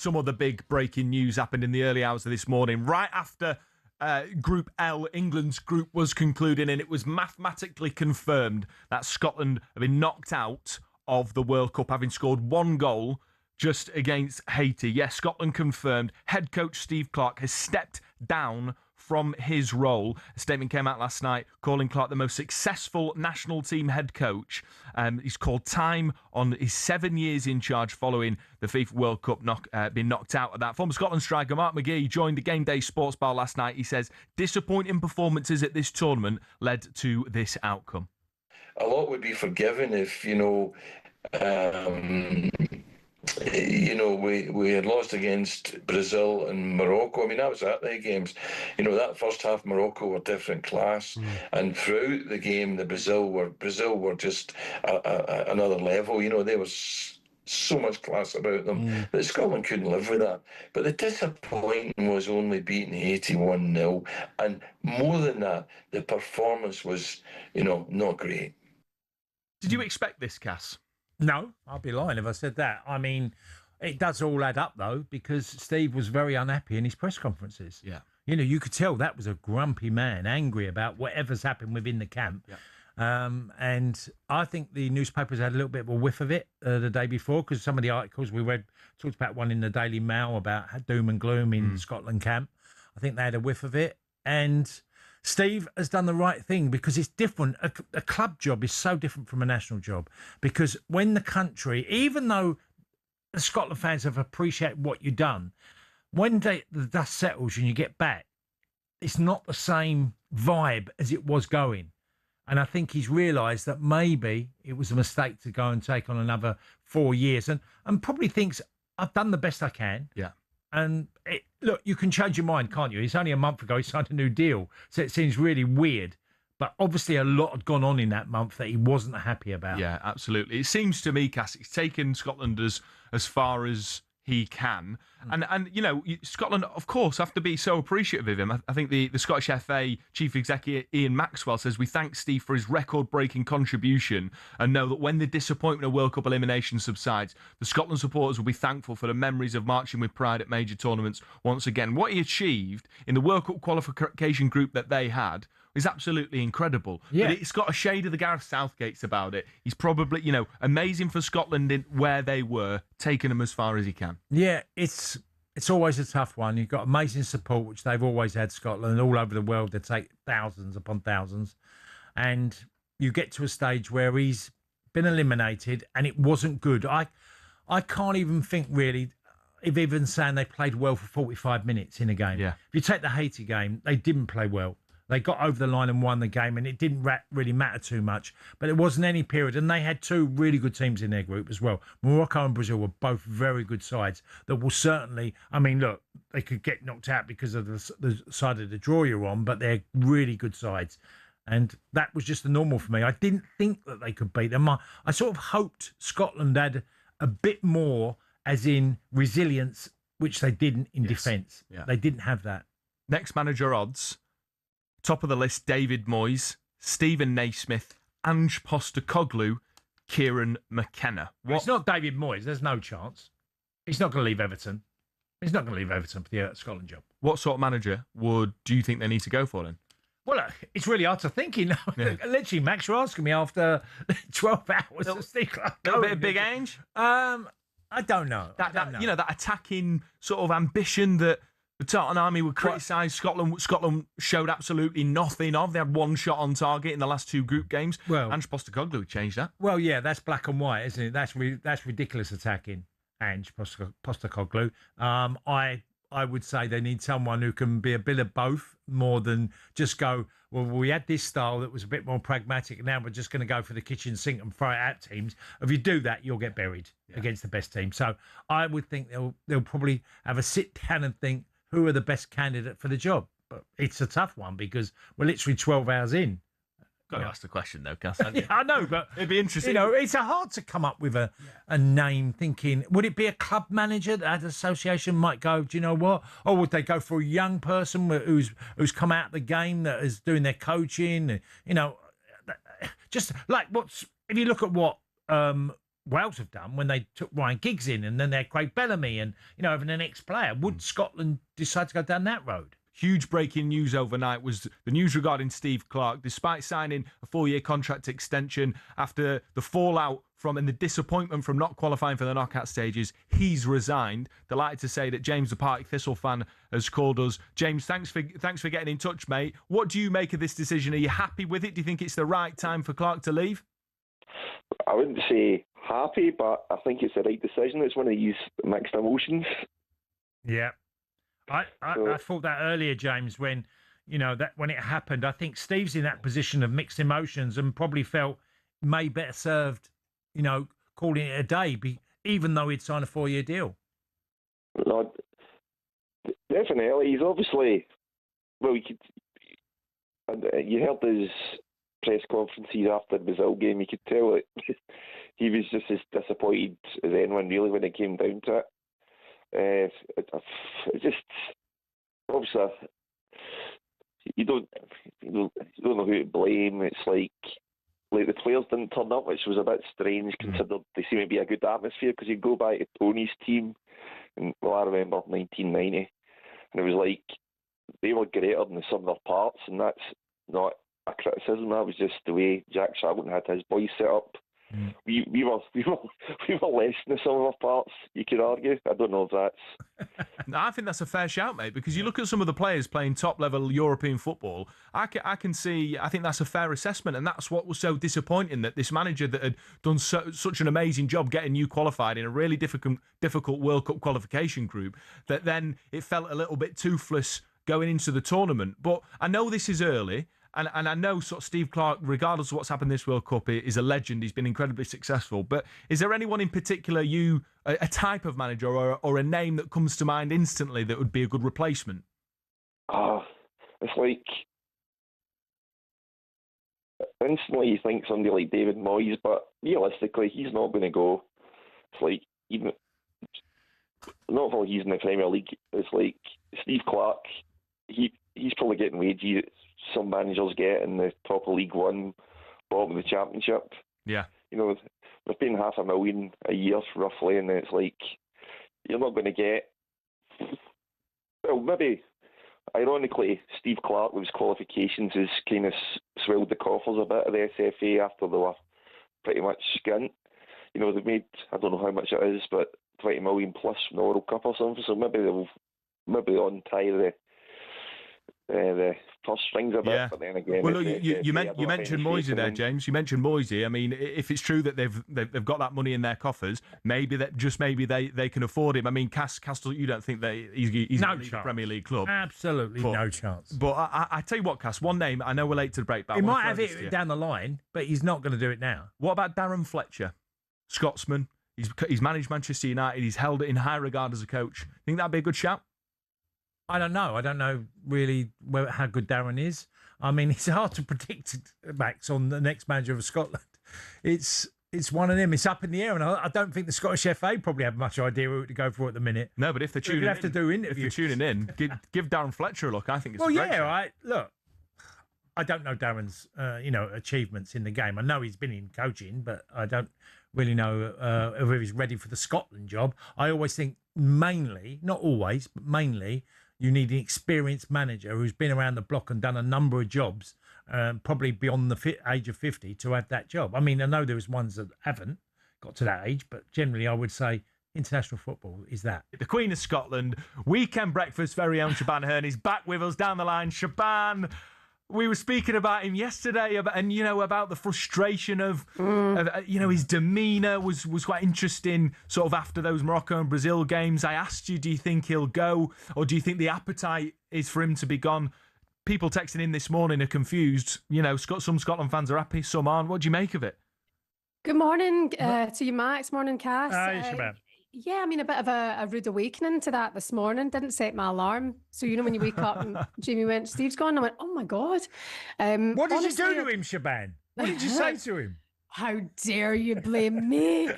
Some other big breaking news happened in the early hours of this morning, right after Group L, England's group, was concluding, and it was mathematically confirmed that Scotland have been knocked out of the World Cup, having scored 1 goal just against Haiti. Yes, Scotland confirmed. Head coach Steve Clarke has stepped down from his role. A statement came out last night calling Clarke the most successful national team head coach. He's called time on his 7 years in charge following the FIFA World Cup being knocked out of that. Former Scotland striker Mark McGee joined the Game Day Sports Bar last night. He says disappointing performances at this tournament led to this outcome. A lot would be forgiven if, we had lost against Brazil and Morocco. I mean, that was at the games. That first half, Morocco were different class, and throughout the game, Brazil were just another level. They were so much class about them that Scotland couldn't live with that. But the disappointment was only beating Haiti 1-0, and more than that, the performance was, not great. Did you expect this, Cass? No, I'd be lying if I said that. I mean, it does all add up, though, because Steve was very unhappy in his press conferences. Yeah. You could tell that was a grumpy man, angry about whatever's happened within the camp. Yeah. And I think the newspapers had a little bit of a whiff of it the day before, because some of the articles we read talked about one in the Daily Mail about doom and gloom in Scotland camp. I think they had a whiff of it. And Steve has done the right thing, because it's different. A club job is so different from a national job, because when the country, even though the Scotland fans have appreciated what you've done, when the dust settles and you get back, it's not the same vibe as it was going. And I think he's realised that maybe it was a mistake to go and take on another 4 years, and probably thinks, I've done the best I can. Yeah. And look, you can change your mind, can't you? It's only a month ago he signed a new deal, so it seems really weird. But obviously a lot had gone on in that month that he wasn't happy about. Yeah, absolutely. It seems to me, Cass, it's taken Scotland as far as he can. And Scotland, of course, have to be so appreciative of him. I think the Scottish FA Chief Executive Ian Maxwell says, we thank Steve for his record-breaking contribution and know that when the disappointment of World Cup elimination subsides, the Scotland supporters will be thankful for the memories of marching with pride at major tournaments once again. What he achieved in the World Cup qualification group that they had is absolutely incredible. Yeah. But it's got a shade of the Gareth Southgate's about it. He's probably, amazing for Scotland in where they were, taking them as far as he can. Yeah, it's always a tough one. You've got amazing support, which they've always had, Scotland, all over the world. They take thousands upon thousands. And you get to a stage where he's been eliminated and it wasn't good. I can't even think really of even saying they played well for 45 minutes in a game. Yeah. If you take the Haiti game, they didn't play well. They got over the line and won the game, and it didn't really matter too much. But it wasn't any period. And they had 2 really good teams in their group as well. Morocco and Brazil were both very good sides that will certainly, look, they could get knocked out because of the side of the draw you're on, but they're really good sides. And that was just the normal for me. I didn't think that they could beat them. I sort of hoped Scotland had a bit more, as in resilience, which they didn't in defence. Yeah. They didn't have that. Next manager odds. Top of the list, David Moyes, Stephen Naismith, Ange Postecoglou, Kieran McKenna. It's not David Moyes. There's no chance. He's not going to leave Everton. He's not going to leave Everton for the Scotland job. What sort of manager do you think they need to go for then? Well, it's really hard to think. Yeah. Literally, Max, you're asking me after 12 hours of Steve Clarke. A little bit of Big Ange? I don't know. That attacking sort of ambition that the Tartan Army would criticise Scotland showed absolutely nothing of. They had 1 shot on target in the last 2 group games. Well, Ange Postecoglou changed that. Well, yeah, that's black and white, isn't it? That's ridiculous attacking Ange Postecoglou. I would say they need someone who can be a bit of both, more than just go, well, we had this style that was a bit more pragmatic, and now we're just going to go for the kitchen sink and throw it at teams. If you do that, you'll get buried against the best team. So I would think they'll probably have a sit down and think, who are the best candidate for the job? But it's a tough one because we're literally 12 hours in. Got to ask the question though, Cass. Yeah, I know, but it'd be interesting. It's hard to come up with a name. Thinking, would it be a club manager that association might go? Do you know what? Or would they go for a young person who's come out of the game that is doing their coaching? Just like if you look at what Wales have done when they took Ryan Giggs in, and then they had Craig Bellamy and, having an ex-player. Would Scotland decide to go down that road? Huge breaking news overnight was the news regarding Steve Clarke. Despite signing a 4-year contract extension after the fallout from and the disappointment from not qualifying for the knockout stages, he's resigned. Delighted to say that James, the Partick Thistle fan, has called us. James, thanks for getting in touch, mate. What do you make of this decision? Are you happy with it? Do you think it's the right time for Clarke to leave? I wouldn't say happy, but I think it's the right decision. It's one of these mixed emotions. Yeah. I thought that earlier, James, when when it happened. I think Steve's in that position of mixed emotions and probably felt may better served, calling it a day, even though he'd signed a 4-year deal. No, definitely. He's obviously you heard his press conferences after the Brazil game. You could tell that he was just as disappointed as anyone really when it came down to it. It's just obviously you don't know who to blame. It's like the players didn't turn up, which was a bit strange considered they seem to be a good atmosphere. Because you go back to Tony's team, and I remember 1990, and it was like they were greater than the sum of their parts, and that's not a criticism. That was just the way Jack Shackleton had his boys set up. We were less than the sum of our parts, you could argue. I don't know if that's... No, I think that's a fair shout, mate, because you look at some of the players playing top-level European football, I can see, I think that's a fair assessment, and that's what was so disappointing, that this manager that had done such an amazing job getting you qualified in a really difficult World Cup qualification group, that then it felt a little bit toothless going into the tournament. But I know this is early, and I know sort of Steve Clarke, regardless of what's happened this World Cup, is a legend. He's been incredibly successful. But is there anyone in particular, a type of manager or a name that comes to mind instantly that would be a good replacement? It's like instantly you think somebody like David Moyes, but realistically he's not going to go. It's like even not while he's in the Premier League. It's like Steve Clarke. He's probably getting wages some managers get in the top of League One, bottom of the Championship. Yeah. They're paying $500,000 a year roughly, and it's like you're not going to get. Well, maybe ironically, Steve Clarke with his qualifications has kind of swelled the coffers a bit of the SFA after they were pretty much skint. They've made, I don't know how much it is, but 20 million plus from the World Cup or something. So maybe they'll untie the first strings a bit, yeah. But then again, well, look, you mentioned Moisey there, James. You mentioned Moisey. I mean, if it's true that they've got that money in their coffers, maybe they can afford him. I mean, Castle, you don't think he's no in the Premier League club? Absolutely no chance. But I tell you what, Cass, one name I know we're late to the break, but he might have it down the line, but he's not going to do it now. What about Darren Fletcher, Scotsman? He's managed Manchester United. He's held it in high regard as a coach. Think that'd be a good shout? I don't know. I don't know really how good Darren is. I mean, it's hard to predict, Max, on the next manager of Scotland. It's one of them. It's up in the air, and I don't think the Scottish FA probably have much idea who to go for at the minute. No, but if they're tuning in, have to do interviews. If they're tuning in, give Darren Fletcher a look. I think it's right. Look, I don't know Darren's achievements in the game. I know he's been in coaching, but I don't really know whether he's ready for the Scotland job. I always think mainly, not always, but mainly, you need an experienced manager who's been around the block and done a number of jobs, probably beyond the age of 50, to have that job. I mean, I know there's ones that haven't got to that age, but generally I would say international football is that. The Queen of Scotland, weekend breakfast, very own Shebahn Aherne is back with us down the line. Shebahn, we were speaking about him yesterday, about the frustration of his demeanour was quite interesting. Sort of after those Morocco and Brazil games, I asked you, do you think he'll go, or do you think the appetite is for him to be gone? People texting in this morning are confused. Some Scotland fans are happy, some aren't. What do you make of it? Good morning to you, Max. Morning, Cass. Hi, Shebahn. Yeah, I mean, a bit of a rude awakening to that this morning. Didn't set my alarm. So, when you wake up and Jamie went, Steve's gone, I went, oh my God. What did you do to him, Shebahn? What did you say to him? How dare you blame me?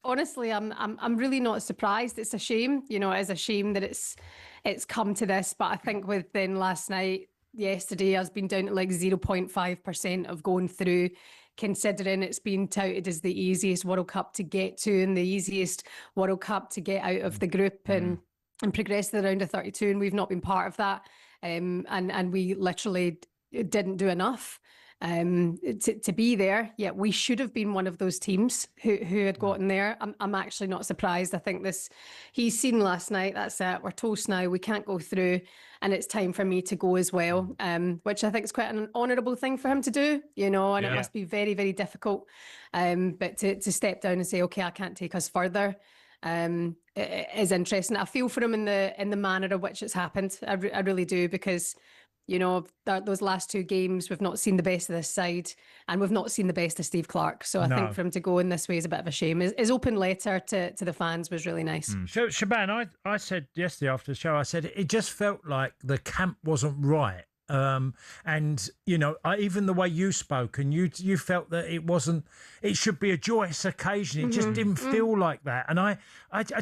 Honestly, I'm really not surprised. It's a shame, it is a shame that it's come to this. But I think with then last night, yesterday, I was been down to like 0.5% of going through considering it's been touted as the easiest World Cup to get to and the easiest World Cup to get out of the group and progress to the round of 32, and we've not been part of that. And we literally didn't do enough to be there. Yet we should have been one of those teams who had gotten there. I'm actually not surprised. I think he's seen last night, that's it, we're toast now, we can't go through, and it's time for me to go as well, which I think is quite an honourable thing for him to do, and it must be very, very difficult. But to step down and say, okay, I can't take us further, it is interesting. I feel for him in the manner in which it's happened. I really do, because those last two games, we've not seen the best of this side, and we've not seen the best of Steve Clarke. So I think for him to go in this way is a bit of a shame. His open letter to the fans was really nice. So, Shebahn, I said yesterday after the show, I said it just felt like the camp wasn't right. And even the way you spoke, and you felt that it should be a joyous occasion. It just didn't feel like that. And I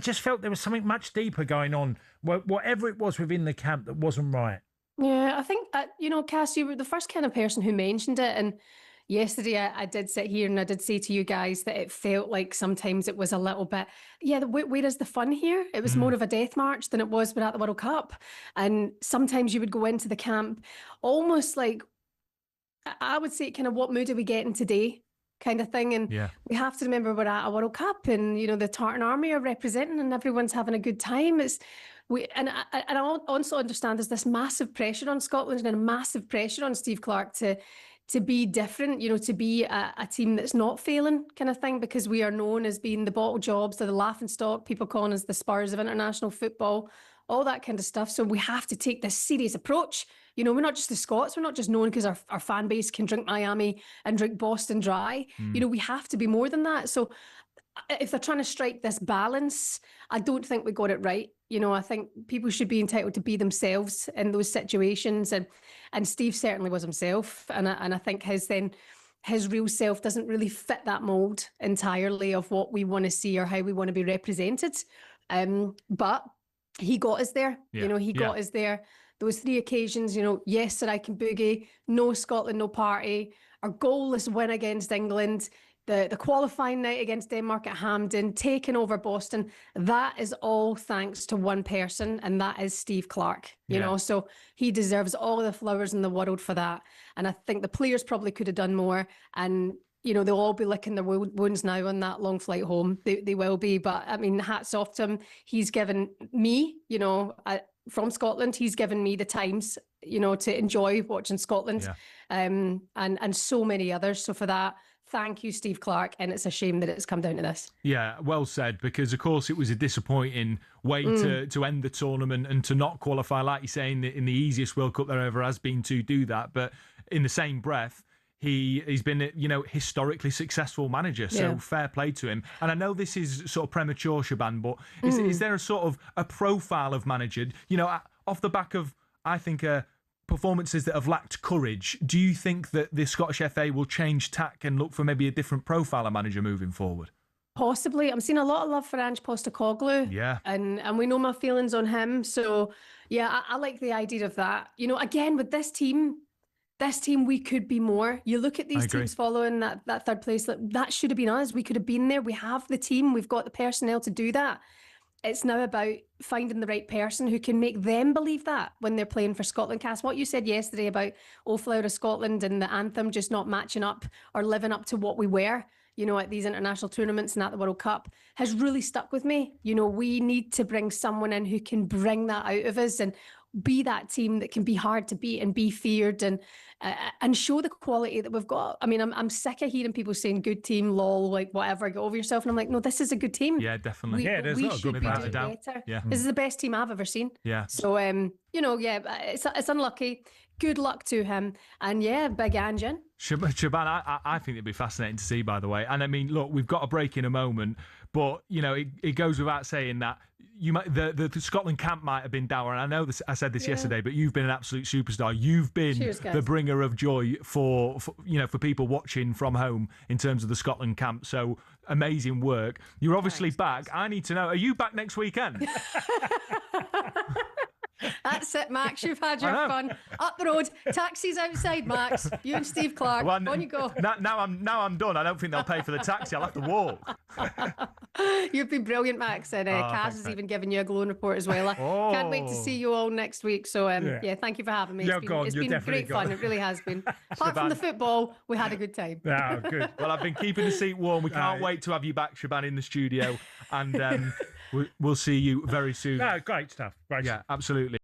just felt there was something much deeper going on, whatever it was within the camp that wasn't right. Yeah, I think, Cass, you were the first kind of person who mentioned it. And yesterday I did sit here and I did say to you guys that it felt like sometimes it was a little bit, where is the fun here? It was more of a death march than it was at the World Cup. And sometimes you would go into the camp almost like, I would say, kind of, what mood are we getting today? Kind of thing. And we have to remember we're at a World Cup, and the Tartan Army are representing, and everyone's having a good time. I also understand there's this massive pressure on Scotland and a massive pressure on Steve Clarke to be different, to be a team that's not failing, kind of thing, because we are known as being the bottle jobs, the laughing stock, people calling us the Spurs of international football, all that kind of stuff. So we have to take this serious approach. We're not just the Scots. We're not just known because our fan base can drink Miami and drink Boston dry. We have to be more than that. So if they're trying to strike this balance, I don't think we got it right. I think people should be entitled to be themselves in those situations. And Steve certainly was himself. And I think his real self doesn't really fit that mould entirely of what we want to see or how we want to be represented. But he got us there. He got us there. Those three occasions, yes, Sir, I can boogie, no Scotland, no party, our goalless win against England, the qualifying night against Denmark at Hampden, taking over Boston, that is all thanks to one person, and that is Steve Clarke. So he deserves all the flowers in the world for that. And I think the players probably could have done more, and they'll all be licking their wounds now on that long flight home. They will be, but I mean, hats off to him. He's given me, from Scotland, he's given me the times, to enjoy watching Scotland, and so many others. So for that, thank you, Steve Clarke, and it's a shame that it's come down to this. Yeah, well said, because of course it was a disappointing way to end the tournament and to not qualify, like you say, in the easiest World Cup there ever has been, to do that. But in the same breath, he's been, historically successful manager, so fair play to him. And I know this is sort of premature, Shebahn, but is there a sort of a profile of manager, off the back of, I think, performances that have lacked courage? Do you think that the Scottish FA will change tack and look for maybe a different profile of manager moving forward? Possibly. I'm seeing a lot of love for Ange Postecoglou. Yeah. And we know my feelings on him. So, I like the idea of that. Again, with this team, we could be more. You look at these teams following that third place, that should have been us. We could have been there. We have the team. We've got the personnel to do that. It's now about finding the right person who can make them believe that when they're playing for Scotland. Cass, what you said yesterday about O Flower of Scotland and the anthem just not matching up or living up to what we were, at these international tournaments and at the World Cup has really stuck with me. We need to bring someone in who can bring that out of us and be that team that can be hard to beat and be feared and show the quality that we've got. I mean, I'm sick of hearing people saying good team, lol, like whatever, get over yourself. And I'm like, no, this is a good team. Yeah, definitely. There's not a good without a doubt. Yeah. This is the best team I've ever seen. Yeah. So, it's unlucky. Good luck to him. And big Ange in. Shebahn, I think it'd be fascinating to see, by the way. And I mean, look, we've got a break in a moment, but it goes without saying that the Scotland camp might have been dour. And I know I said this yesterday, but you've been an absolute superstar. You've been the bringer of joy for people watching from home in terms of the Scotland camp. So amazing work. You're obviously back. I need to know, are you back next weekend? That's it, Max. You've had your fun. Up the road, taxis outside, Max. You and Steve Clarke. Well, on you go. Now I'm done. I don't think they'll pay for the taxi. I'll have to walk. You've been brilliant, Max, and Cass has even given you a glowing report as well. I can't wait to see you all next week. So thank you for having me. It's been great fun. It really has been. Apart from the football, we had a good time. Oh, good. Well, I've been keeping the seat warm. We can't wait to have you back, Shebahn, in the studio, and we'll see you very soon. No, great stuff. Great stuff. Absolutely.